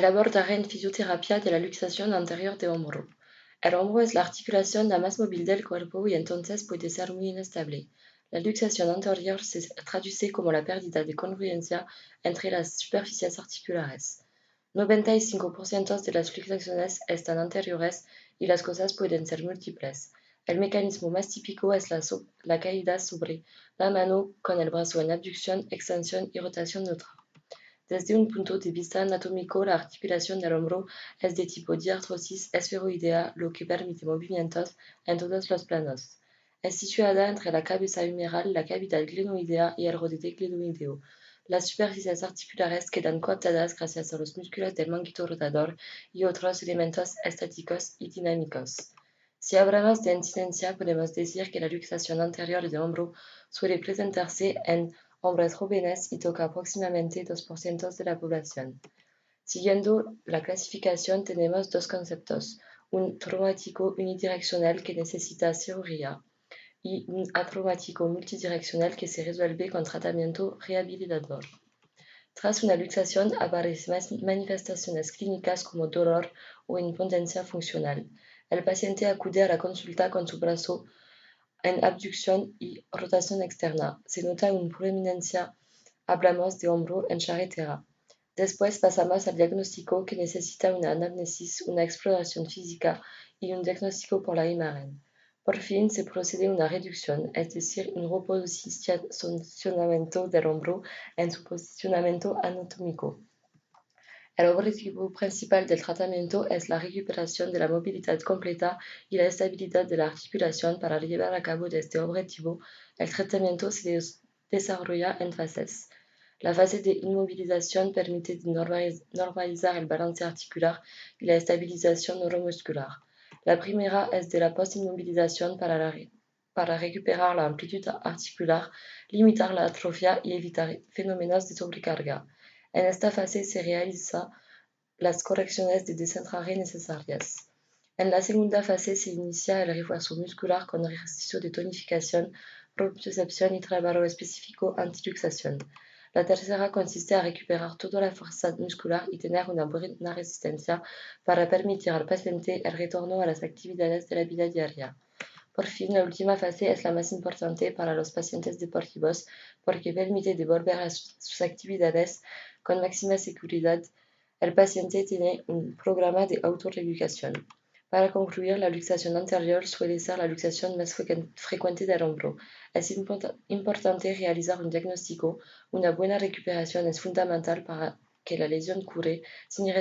El abordaré en fisioterapia de la luxación anterior de hombro. El hombro es la articulación la más móvil del cuerpo y entonces puede ser muy inestable. La luxación anterior se traduce como la pérdida de congruencia entre las superficies articulares. 95% de las luxaciones están anteriores y las causas pueden ser múltiples. El mecanismo más típico es la caída sobre la mano con el brazo en abducción, extensión y rotación neutra. Desde un punto de vista anatómico, la articulación del hombro es de tipo diartrosis esferoidea, lo que permite movimientos en todos los planos. Es situada entre la cabeza humeral, la cavidad glenoidea y el rodete glenoideo. Las superficies articulares quedan coaptadas gracias a los músculos del manguito rotador y otros elementos estáticos y dinámicos. Si hablamos de incidencia, podemos decir que la luxación anterior del hombro suele presentarse en hombres jóvenes y toca aproximadamente 2% de la población. Siguiendo la clasificación tenemos dos conceptos, un traumático unidireccional que necesita cirugía y un atraumático multidireccional que se resuelve con tratamiento rehabilitador. Tras una luxación aparecen manifestaciones clínicas como dolor o impotencia funcional. El paciente acude a la consulta con su brazo en abducción y rotación externa. Se nota una prominencia, hablamos de hombro en charretera. Después pasamos al diagnóstico que necesita una anamnesis, una exploración física y un diagnóstico por la imagen. Por fin se procede a una reducción, es decir, un reposicionamiento del hombro en su posicionamiento anatómico. El objetivo principal del tratamiento es la recuperación de la movilidad completa y la estabilidad de la articulación. Para llevar a cabo este objetivo, el tratamiento se desarrolla en fases. La fase de inmovilización permite normalizar el balance articular y la estabilización neuromuscular. La primera es de la postinmovilización para recuperar la amplitud articular, limitar la atrofia y evitar fenómenos de sobrecarga. En esta fase se realizan las correcciones de desentraje necesarias. En la segunda fase se inicia el refuerzo muscular con ejercicio de tonificación, propiocepción y trabajo específico antiluxación. La tercera consiste en recuperar toda la fuerza muscular y tener una buena resistencia para permitir al paciente el retorno a las actividades de la vida diaria. Por fin, la última fase es la más importante para los pacientes deportivos porque permite devolver a sus actividades con máxima seguridad. El paciente tiene un programa de autorreeducación. Para concluir, la luxación anterior suele ser la luxación más frecuente del hombro. Es importante realizar un diagnóstico. Una buena recuperación es fundamental para que la lesión cure sin